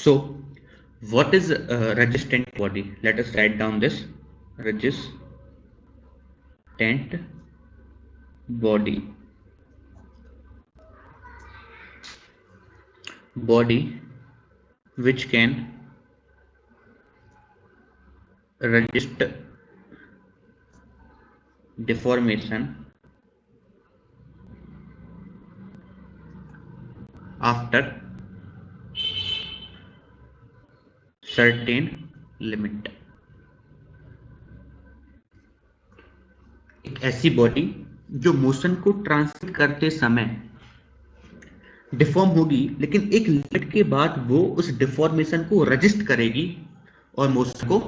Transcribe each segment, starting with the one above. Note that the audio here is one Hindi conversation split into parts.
So what is resistant body? Let us write down this resistant body. Body which can resist deformation after certain limit. एक ऐसी बॉडी जो मोशन को ट्रांसमिट करते समय डिफॉर्म होगी, लेकिन एक लिमिट के बाद वो उस डिफॉर्मेशन को रजिस्ट करेगी और मोशन को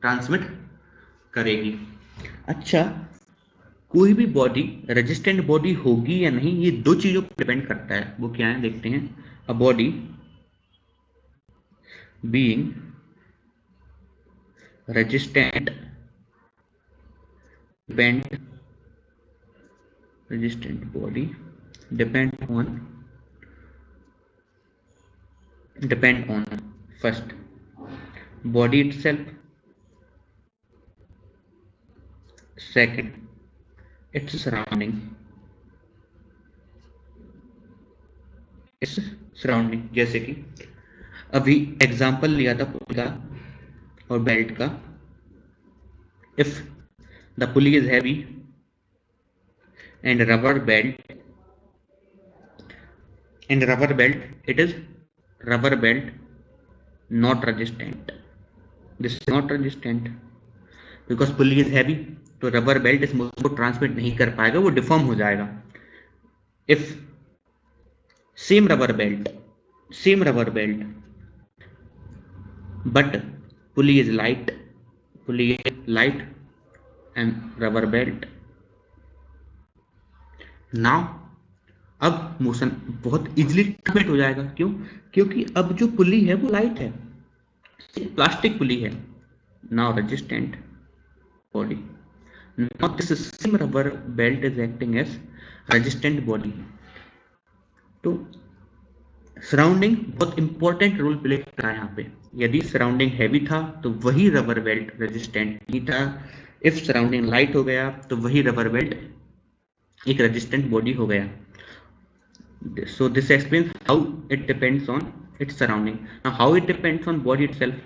ट्रांसमिट करेगी। अच्छा, कोई भी बॉडी रेजिस्टेंट बॉडी होगी या नहीं, ये दो चीजों पर डिपेंड करता है। वो क्या है देखते हैं। A body being resistant body depend on first body itself, second its surrounding, जैसे कि अभी एग्जांपल लिया था पुली का और बेल्ट का। If the pulley is heavy and rubber belt, it is rubber belt not resistant. This is not resistant because pulley is heavy, तो rubber belt इस मोशन को ट्रांसमिट नहीं कर पाएगा, वो डिफॉर्म हो जाएगा। If same rubber belt but pulley is light and rubber belt, now अब मोशन बहुत इजीली ट्रांसमिट हो जाएगा। क्यों? क्योंकि अब जो पुली है वो लाइट है, प्लास्टिक पुली है। Now resistant body, now this same rubber belt is acting as resistant body. तो सराउंडिंग बहुत इंपॉर्टेंट रोल प्ले कर रहा है यहाँ पे। यदि सराउंडिंग हैवी था तो वही रबर बेल्ट रेजिस्टेंट नहीं था। इफ सराउंडिंग लाइट हो गया तो वही रबर बेल्ट एक रेजिस्टेंट बॉडी हो गया। So this explains how it depends on its surrounding. Now how it depends on body itself.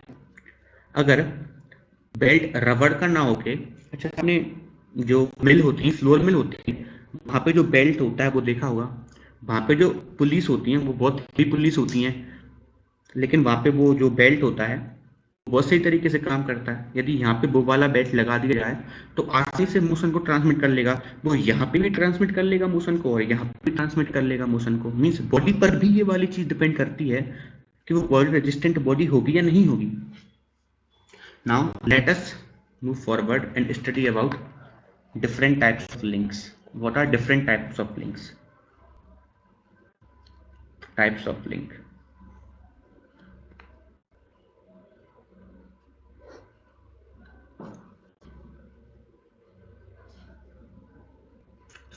अगर बेल्ट रबर का ना होके, अच्छा आपने जो मिल होती है, फ्लोर मिल होती है, वहां पे जो बेल्ट होता है वो देखा होगा, वहां पे जो पुलिस होती है वो बहुत हेवी पुलिस होती है, लेकिन वहां पे वो जो बेल्ट होता है बहुत सही तरीके से काम करता है। यदि यहाँ पे वो वाला बेल्ट लगा दिया जाए तो आसानी से मोशन को ट्रांसमिट कर लेगा। वो यहाँ पे भी ट्रांसमिट कर लेगा मोशन को और यहाँ पे भी ट्रांसमिट कर लेगा मोशन को। मीन्स बॉडी पर भी ये वाली चीज डिपेंड करती है कि वो बॉडी रेजिस्टेंट बॉडी होगी या नहीं होगी। Now let us move forward and study about different types of links. What are different types of links? Types of link,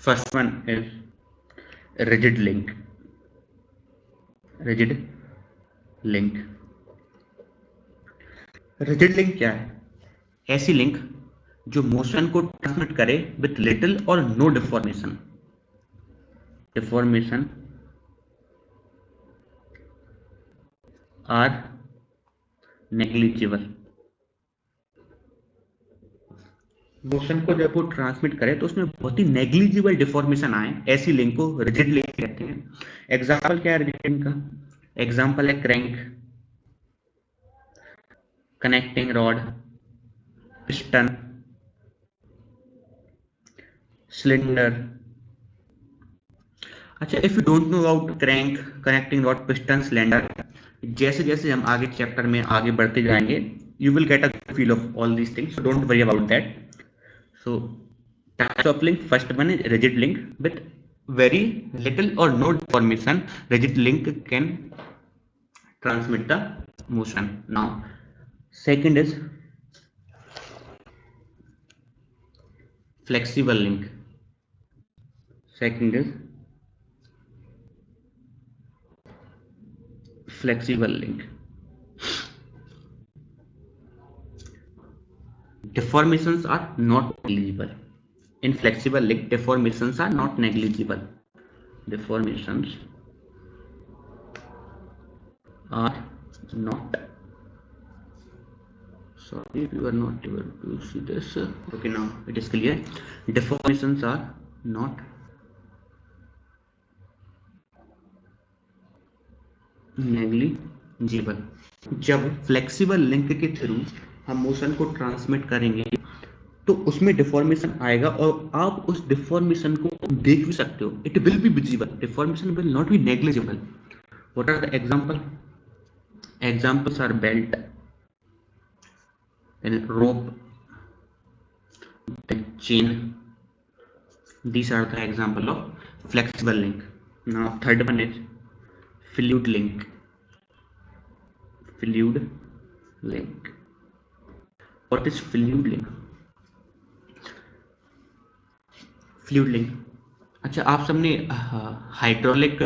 first one is rigid link. rigid link क्या है? ऐसी लिंक जो मोशन को ट्रांसमिट करे विथ लिटिल और no deformation or negligible. Motion को जब वो ट्रांसमिट करे तो उसमें बहुत ही नेग्लिजिबल डिफॉर्मेशन आए, ऐसी लिंक को रिजिड लिंक कहते हैं। एग्जाम्पल क्या है रिजिड लिंक का? एग्जाम्पल है crank, connecting rod, piston, cylinder. अच्छा, if you don't know about crank, connecting rod, piston, cylinder, जैसे जैसे हम आगे चैप्टर में आगे बढ़ते जाएंगे you will get a feel of all these things, so don't worry about that. So types of link, first one is rigid link with very little or no deformation. Rigid link can transmit the motion. Now second is flexible link. Flexible link deformations are not negligible. In flexible link, deformations are not negligible. Deformations are not, sorry, we were not able to see this. Okay, now it is clear. Deformations are not negligible. जब फ्लेक्सिबल लिंक के थ्रू हम मोशन को ट्रांसमिट करेंगे तो उसमें डिफॉर्मेशन आएगा और आप उस डिफॉर्मेशन को देख भी सकते हो। It will be visible, deformation will not be negligible. What are the example? Examples are belt and rope, the chain. These are the example of flexible link. Now third one is fluid link. Fluid link. What is fluid link? Fluid link, अच्छा आप सबने हाइड्रोलिक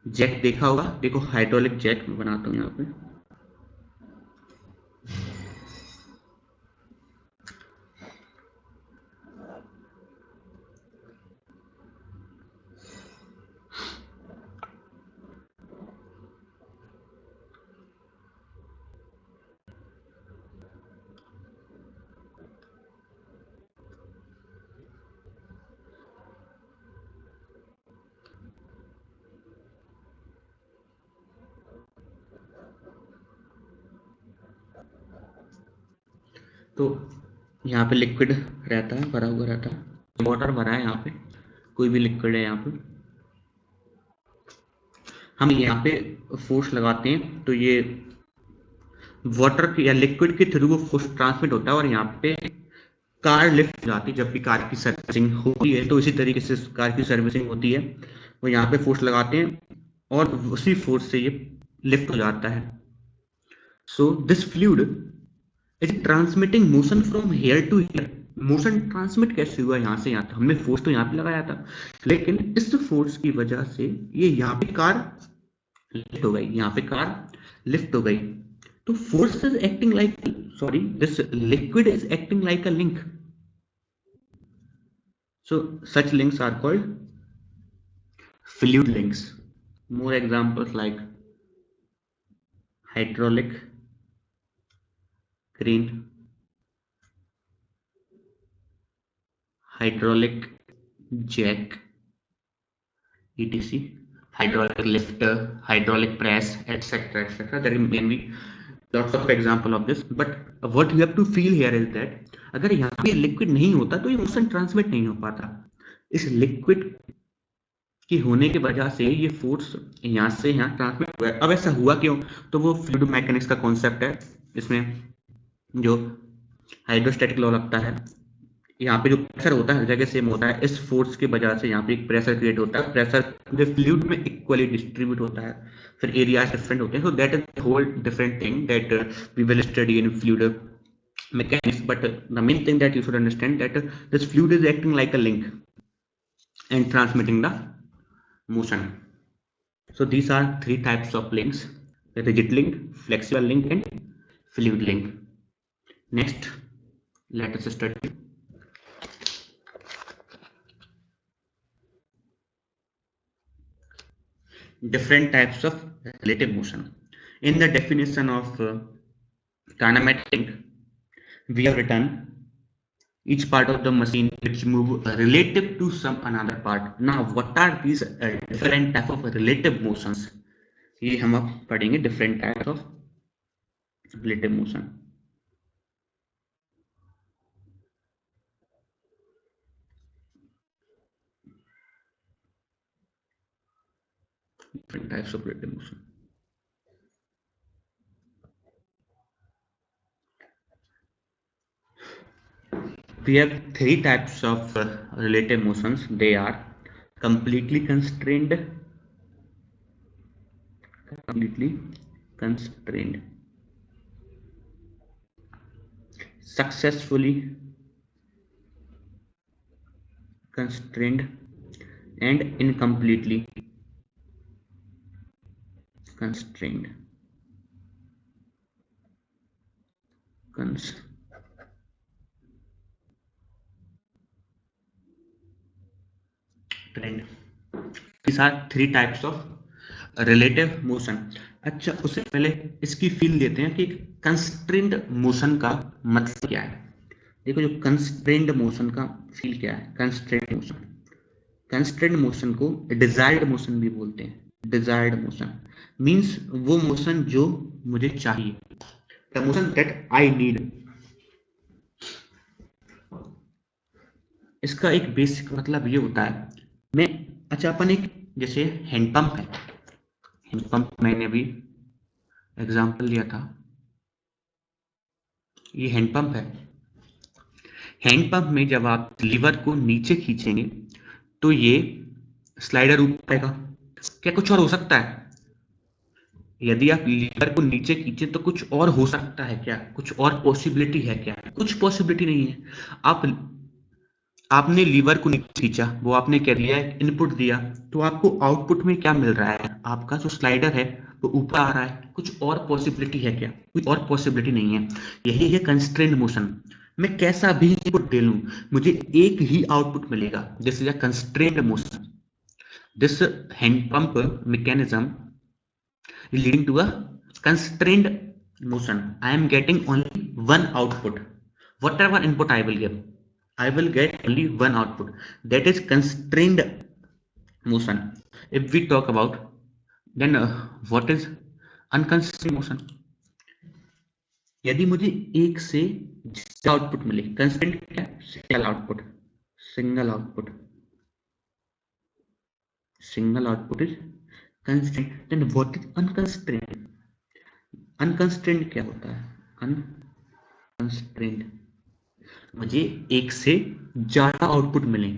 जैक देखा होगा। देखो हाइड्रोलिक जैक मैं बनाता हूँ यहाँ पे। तो यहाँ पे लिक्विड रहता है, भरा हुआ रहता है, वाटर भरा है यहाँ पे, कोई भी लिक्विड है यहाँ पे। हम यहाँ पे फोर्स लगाते हैं तो ये वाटर या लिक्विड के थ्रू वो फोर्स ट्रांसमिट होता है और यहाँ पे कार लिफ्ट हो जाती है। जब भी कार की सर्विसिंग होती है तो इसी तरीके से कार की सर्विसिंग होती है, वो यहाँ पे फोर्स लगाते हैं और उसी फोर्स से ये लिफ्ट हो जाता है। So this fluid is transmitting motion from here to here. Motion transmit कैसे हुआ यहाँ से यहाँ तक? हमने फोर्स तो यहाँ पे लगाया था, लेकिन इस फोर्स की वजह से ये यहाँ पे कार लिफ्ट हो गई, यहाँ पे कार लिफ्ट हो गई। तो force is acting like, sorry, this liquid is acting like a link. So such links are called fluid links. More examples like hydraulic crane, hydraulic jack, etc., hydraulic lifter, hydraulic press, etc., etc. There may be lots of example of this, but what you have to feel here is that अगर यहाँ पे लिक्विड नहीं होता तो ये मोशन ट्रांसमिट नहीं हो पाता। इस लिक्विड की होने की वजह से ये फोर्स यहाँ से यहाँ ट्रांसमिट हुआ है। अब ऐसा हुआ क्यों? तो वो फ्लूइड मैकेनिक्स का कॉन्सेप्ट है। इसमें जो हाइड्रोस्टैटिक लॉ लगता है, यहाँ पे जो प्रेशर होता है हर जगह सेम होता है। इस फोर्स की वजह से यहाँ पे एक प्रेशर क्रिएट होता है, प्रेशर पूरे फ्लूइड में इक्वली डिस्ट्रीब्यूट होता है, फिर एरियाज डिफरेंट होते हैं। So that is whole different thing that we will study in fluid mechanics, but the main thing that you should understand that this fluid is acting like a link and transmitting the motion. So these are three types of links: rigid link, flexible link, and fluid link. Next, let us study different types of relative motion. In the definition of kinematic link, we have written each part of the machine which move relative to some another part. Now, what are these different type of relative motions? ये हम अब पढ़ेंगे different types of relative motion. Different types of relative motion. We have three types of relative motions. They are completely constrained, successfully constrained, and incompletely constrained. these are three types of relative motion. अच्छा, उससे पहले इसकी फील देते हैं कि कंस्ट्रेंड मोशन का मतलब क्या है। देखो, जो कंस्ट्रेंड मोशन का फील क्या है। कंस्ट्रेंड मोशन को डिजायर्ड मोशन भी बोलते हैं। डिजायर्ड मोशन मीन्स वो मोशन जो मुझे चाहिए, the motion that I need. इसका एक बेसिक मतलब ये होता है, मैं अच्छा अपन एक जैसे हैंडपंप है, हैंडपंप मैंने भी एग्जांपल लिया था, ये हैंडपंप है। हैंडपंप में जब आप लीवर को नीचे खींचेंगे तो ये स्लाइडर ऊपर आएगा। क्या कुछ और हो सकता है? यदि आप लीवर को नीचे खींचे तो कुछ और हो सकता है क्या? कुछ और पॉसिबिलिटी है क्या? कुछ पॉसिबिलिटी नहीं है। आप आपने लीवर को नीचे खींचा, वो आपने क्या दिया, इनपुट दिया, तो आपको आउटपुट में क्या मिल रहा है? आपका जो स्लाइडर है वो ऊपर आ रहा है। कुछ और पॉसिबिलिटी है क्या? कोई और पॉसिबिलिटी नहीं है। यही है कंस्ट्रेंड मोशन। मैं कैसा भी इनपुट दे लूं, मुझे एक ही आउटपुट मिलेगा। This is a constrained motion. This hand pump mechanism leading to a constrained motion. I am getting only one output. Whatever input I will give, I will get only one output. That is constrained motion. If we talk about, then what is unconstrained motion? यदि मुझे एक से आउटपुट मिले, कंस्ट्रेंट क्या? Single output. Single output, single output is constraint. Then what is unconstrained? Unconstrained क्या होता है? अनकंस्ट्रेंड, मुझे एक से ज्यादा आउटपुट मिले,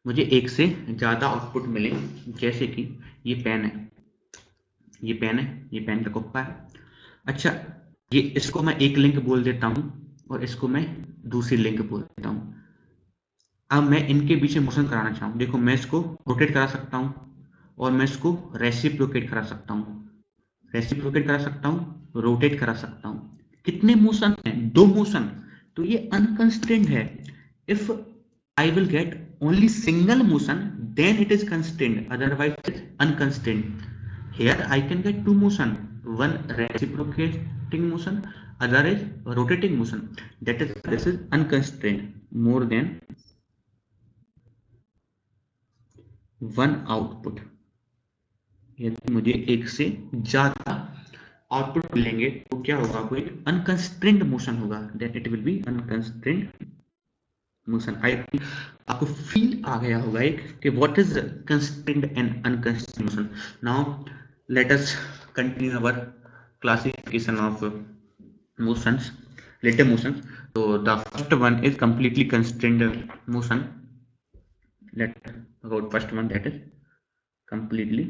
मुझे एक से ज्यादा आउटपुट मिले। जैसे कि ये पेन है, ये पेन है, ये पेन का कुप्पा है। अच्छा, ये इसको मैं एक लिंक बोल देता हूं और इसको मैं दूसरी लिंक बोल देता हूं। अब मैं इनके बीच में मोशन कराना चाहूँ, देखो मैं इसको रोटेट करा सकता हूँ और मैं इसको रेसिप्रोकेट करा सकता हूँ। रेसिप्रोकेट करा सकता हूँ, रोटेट करा सकता हूँ। कितने मोशन है? दो मोशन। तो ये अनकंस्ट्रेंड है। If I will get only single motion then it is constrained, otherwise it is unconstrained. Here I can get two motion, one reciprocating motion, other is rotating motion. That is, this is unconstrained. More than one output. यदि मुझे एक से ज्यादा आउटपुट मिलेंगे तो क्या होगा? कोई अनकंस्ट्रेंड मोशन होगा। That it will B unconstrained motion. I think आपको फील आ गया होगा एक कि what is constrained and unconstrained motion. Now let us continue our classification of motions, relative motions. So the first one is completely constrained motion. Let about first one, that is completely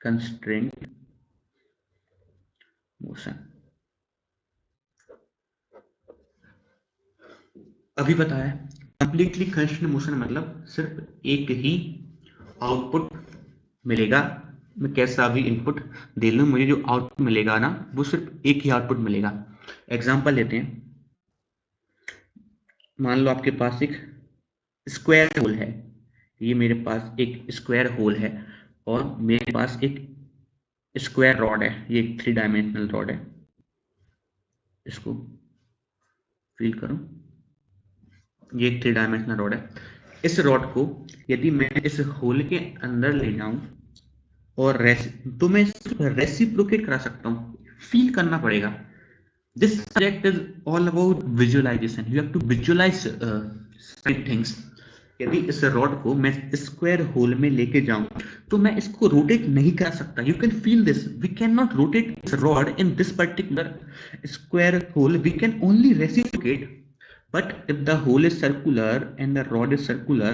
constrained motion. अभी बताया कंप्लीटली कंस्ट्रेंड मोशन मतलब सिर्फ एक ही आउटपुट मिलेगा। मैं कैसा भी इनपुट दे लूं, मुझे जो आउटपुट मिलेगा ना, वो सिर्फ एक ही आउटपुट मिलेगा। एग्जांपल लेते हैं। मान लो आपके पास एक स्क्वायर होल है, ये मेरे पास एक स्क्वायर होल है और मेरे पास एक स्क्वायर रॉड है, ये एक 3 डायमेंशनल रॉड है। इसको फील करो, ये एक 3 डायमेंशनल रॉड है। इस रॉड को यदि मैं इस होल के अंदर ले जाऊं और तो मैं सिर्फ रेसिप्रोकेट करा सकता हूं। फील करना पड़ेगा। This subject is all about visualisation. You have to visualise things. यदि इस रॉड को मैं स्क्वायर होल में लेके जाऊं तो मैं इसको रोटेट नहीं कर सकता। You can feel this, we can not rotate this rod in this particular square hole, we can only reciprocate. But if the hole is circular and the rod is circular,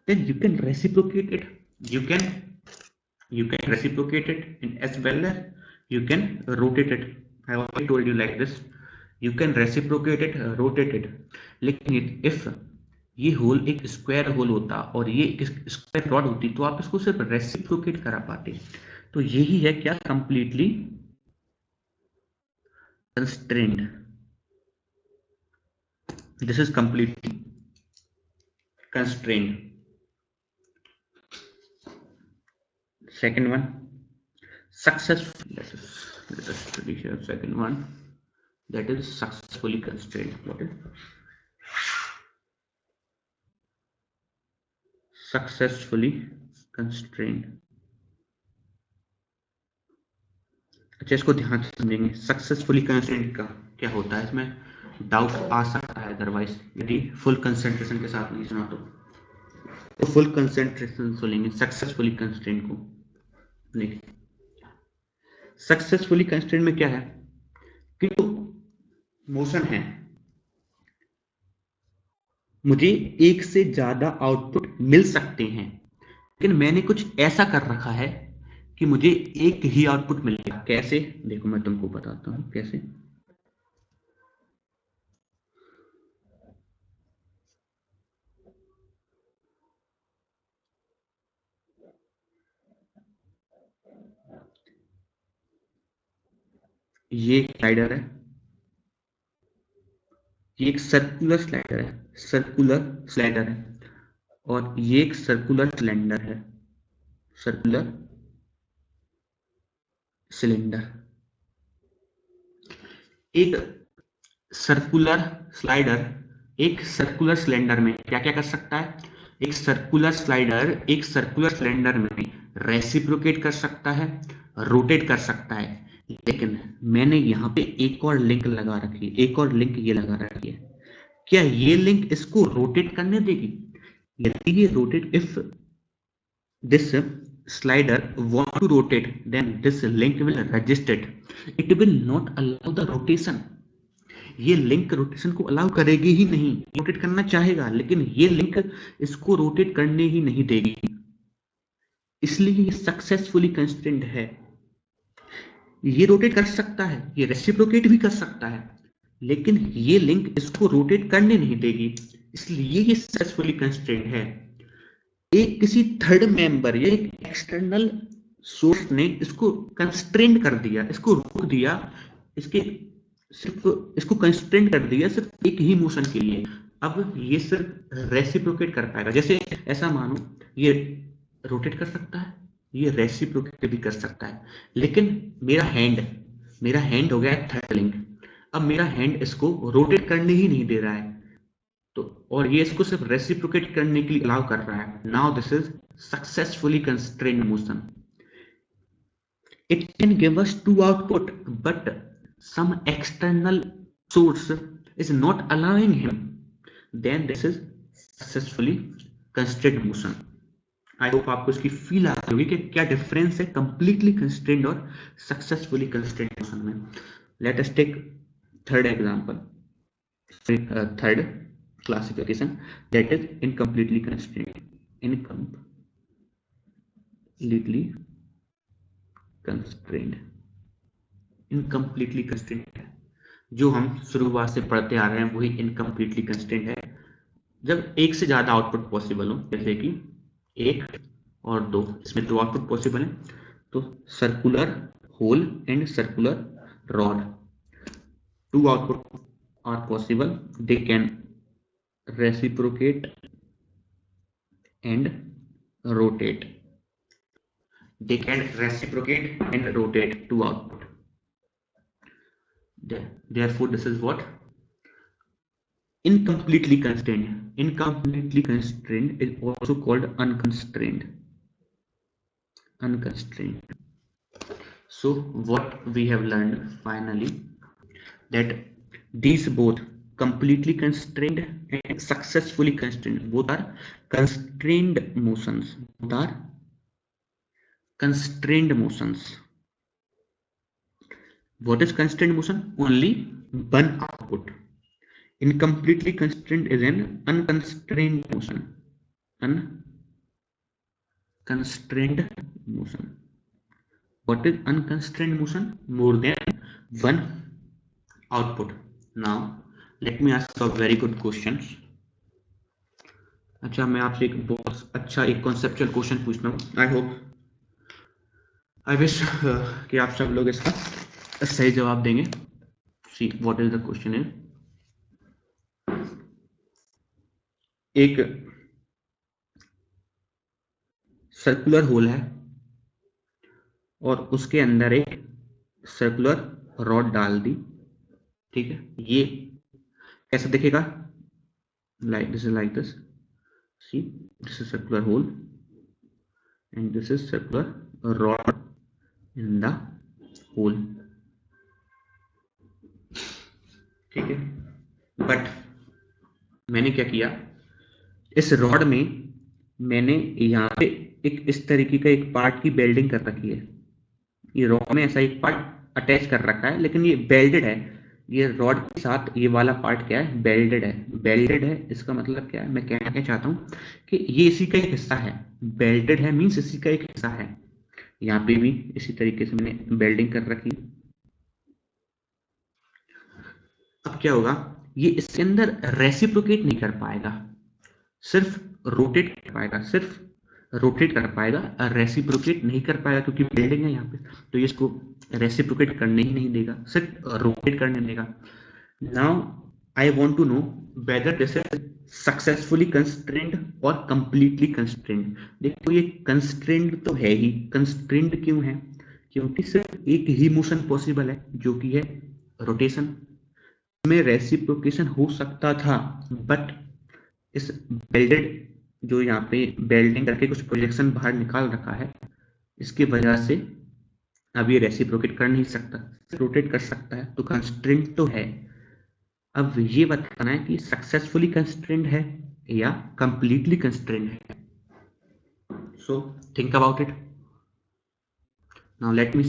then you can reciprocate it. You can reciprocate it, and as well as you can rotate it. I already told you like this. You can reciprocate it, rotate it. लेकिन if ये होल एक स्क्वायर होल होता और ये एक स्क्वायर रॉड होती तो आप इसको सिर्फ रेसिप्रोकेट करा पाते। तो यही है क्या? Completely constrained. This is completely constrained. Second one, successful. Let us study here. Second one, that is successfully constrained. What is successfully constrained? अच्छा, इसको ध्यान से समझेंगे। सक्सेसफुली कंस्ट्रेंट का क्या होता है, इसमें डाउट आ सकता है अदरवाइज, यदि फुल कंसंट्रेशन के साथ नहीं सुना तो फुल कंसंट्रेशन सुनेंगे सक्सेसफुली कंस्ट्रेंट को। देखिए, सक्सेसफुली कंस्ट्रेंट में क्या है कि जो मोशन है, मुझे एक से ज्यादा आउटपुट मिल सकते हैं, लेकिन मैंने कुछ ऐसा कर रखा है कि मुझे एक ही आउटपुट मिलेगा। कैसे? देखो मैं तुमको बताता हूं कैसे। ये स्लाइडर है, ये एक सर्कुलर स्लाइडर है, सर्कुलर स्लाइडर है, और ये एक सर्कुलर सिलेंडर है, सर्कुलर सिलेंडर। एक सर्कुलर स्लाइडर एक सर्कुलर सिलेंडर में क्या क्या कर सकता है? एक सर्कुलर स्लाइडर एक सर्कुलर सिलेंडर में रेसिप्रोकेट कर सकता है, रोटेट कर सकता है। लेकिन मैंने यहाँ पे एक और लिंक लगा रखी है, एक और लिंक ये लगा रखी है। क्या ये लिंक इसको रोटेट करने देगी? यदि ये rotate, if this slider want to rotate, then this link will resist it. It will not allow the rotation. ये लिंक रोटेशन को अलाउ करेगी ही नहीं। रोटेट करना चाहेगा लेकिन ये लिंक इसको रोटेट करने ही नहीं देगी, इसलिए ये सक्सेसफुली कंस्ट्रेंट है। ये रोटेट कर सकता है, ये रेसिप्रोकेट भी कर सकता है, लेकिन ये लिंक इसको रोटेट करने नहीं देगी, इसलिए ये सक्सेसफुली कंस्ट्रेंट है। एक किसी थर्ड मेंबर या एक एक्सटर्नल सोर्स ने इसको कंस्ट्रेंट कर दिया, इसको रोक दिया, इसके सिर्फ इसको कंस्ट्रेंट कर दिया सिर्फ एक ही मोशन के लिए। अब ये सिर्फ रेसिप्रोकेट कर पाएगा। जैसे ऐसा मानो ये रोटेट कर सकता है, ये रेसिप्रोकेट भी कर सकता है, लेकिन मेरा हैंड हो गया थर्ड लिंक। अब मेरा हैंड इसको रोटेट करने ही नहीं दे रहा है, तो और ये इसको सिर्फ रेसिप्रोकेट करने के लिए अलाउ कर रहा है। Now this is successfully constrained motion. It can give us two output but some external source is not allowing him, then this is successfully constrained motion. I hope आपको इसकी फील आ रही होगी कि क्या डिफरेंस है कंप्लीटली कंस्ट्रेन्ड और सक्सेसफुली कंस्ट्रेन्ड मोशन में। Let us take third example, third classification, that is incompletely constrained. Incompletely constrained, incompletely constrained है। जो हम शुरुआत से पढ़ते आ रहे हैं वही इनकम्प्लीटली कंस्ट्रेंट है। जब एक से ज्यादा आउटपुट पॉसिबल हो, जैसे कि एक और दो, इसमें दो आउटपुट पॉसिबल है, तो circular hole and circular rod, two output are possible, they can reciprocate and rotate. They can reciprocate and rotate to output. Therefore, this is what incompletely constrained. Incompletely constrained is also called unconstrained. Unconstrained. So, what we have learned finally, that these both completely constrained and successfully constrained, both are constrained motions. Both are constrained motions. What is constrained motion? Only one output. Incompletely constrained is an unconstrained motion. Unconstrained motion. What is unconstrained motion? More than one output. Now let me ask a very good question. अच्छा, मैं आपसे एक बहुत अच्छा एक कॉन्सेप्चुअल क्वेश्चन पूछना हूँ। आई विश कि आप सब लोग इसका सही जवाब देंगे। See what is the question is, एक सर्कुलर होल है और उसके अंदर एक सर्कुलर रॉड डाल दी, ठीक है। ये कैसा दिखेगा? Like this is like this, see this is circular hole and this is circular rod in the hole, ठीक है। बट मैंने क्या किया, इस रॉड में मैंने यहाँ पे एक इस तरीके का एक पार्ट की बेल्डिंग कर रखी है। ये रॉड में ऐसा एक पार्ट अटैच कर रखा है, लेकिन ये बेल्डेड है। ये रॉड के साथ ये वाला पार्ट क्या है? बेल्डेड है। बेल्डेड है इसका मतलब क्या है, मैं कहना क्या चाहता हूँ कि ये इसी का एक हिस्सा है। बेल्डेड है मीन्स इसी का एक हिस्सा है। यहाँ पे भी इसी तरीके से मैंने बेल्डिंग कर रखी। अब क्या होगा, ये इसके अंदर रेसिप्रोकेट नहीं कर पाएगा, सिर्फ रोटेट कर पाएगा, सिर्फ रोटेट कर पाएगा, रेसिप्रोकेट नहीं कर पाएगा क्योंकि बिल्डिंग है यहाँ पे, तो ये इसको रेसिप्रोकेट करने ही नहीं देगा, सिर्फ रोटेट करने देगा। Now I want to know whether this is successfully constrained और कंप्लीटली कंस्ट्रेंड। देखो ये कंस्ट्रेंड तो है ही। कंस्ट्रेंड क्यों है? क्योंकि सिर्फ एक ही मोशन पॉसिबल है जो कि है रोटेशन। में रेसिप्रोकेशन हो सकता था, बट इस बेल्डेड जो यहाँ पे बेल्डिंग करके कुछ प्रोजेक्शन बाहर निकाल रखा है, इसकी वजह से अब ये रेसिप्रोकेट कर नहीं सकता, रोटेट कर सकता है, तो कंस्ट्रेंट तो है। अब ये बताना है कि सक्सेसफुली कंस्ट्रेंट है या कंप्लीटली कंस्ट्रेंट है। So think about it. Now let me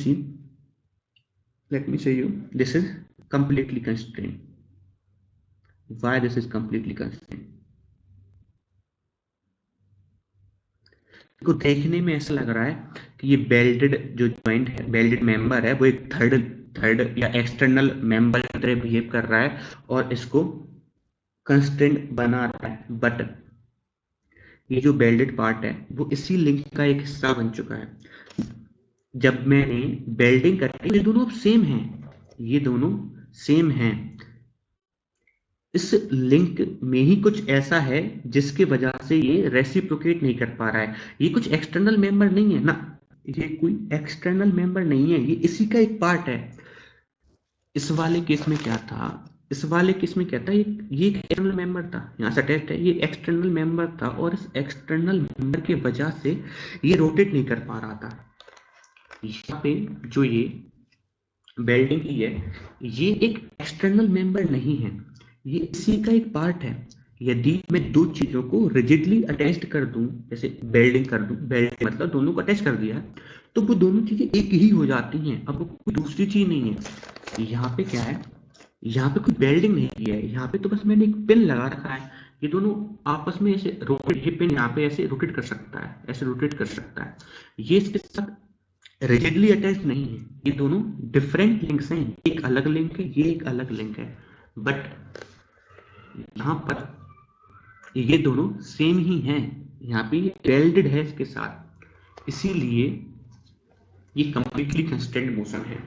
say you this is completely constrained. Why this is completely constrained? को देखने में ऐसा लग रहा है कि ये बेल्टेड जो जॉइंट है, बेल्टेड मेंबर है, वो एक थर्ड या एक्सटर्नल मेंबर की तरह बिहेव कर रहा है और इसको कंस्ट्रेंट बना रहा है। बट ये जो बेल्टेड पार्ट है वो इसी लिंक का एक हिस्सा बन चुका है। जब मैंने बेल्डिंग करी, ये दोनों सेम हैं, ये दोनों सेम हैं। इस लिंक में ही कुछ ऐसा है जिसके वजह से ये रेसिप्रोकेट नहीं कर पा रहा है। ये कुछ एक्सटर्नल मेंबर नहीं है ना, ये कोई एक्सटर्नल मेंबर नहीं है, ये इसी का एक पार्ट है। इस वाले केस में क्या था, इस वाले केस में क्या था, ये एक एक्सटर्नल मेंबर था, यहाँ से अटैच्ड है, ये एक्सटर्नल मेंबर था और इस एक्सटर्नल मेंबर की वजह से ये रोटेट नहीं कर पा रहा था। यहाँ पे जो ये बेल्डिंग की है, ये एक एक्सटर्नल मेंबर नहीं है, ये इसी का एक पार्ट है। यदि मैं दो चीजों को रिजिडली अटैच्ड कर दूं, जैसे बेल्डिंग कर दूं, बेल्डिंग मतलब दोनों को अटैच कर दिया है, तो वो दोनों चीजें एक ही हो जाती हैं। अब वो कोई दूसरी चीज नहीं है। यहाँ पे क्या है, यहाँ पे कोई बेल्डिंग नहीं की है, यहाँ पे तो बस मैंने एक पिन लगा रखा है। ये दोनों आपस में ऐसे रोटेट, ये पिन यहाँ पे ऐसे रोटेट कर सकता है, ऐसे रोटेट कर सकता है। ये इसके साथ रिजिडली अटैच नहीं है, ये दोनों डिफरेंट लिंक्स हैं, एक अलग लिंक है, ये एक अलग लिंक है। बट यहाँ पर ये दोनों सेम ही हैं, यहाँ पे ये वेल्डेड है इसके साथ, इसीलिए ये कंप्लीटली कंस्टेंट मोशन है।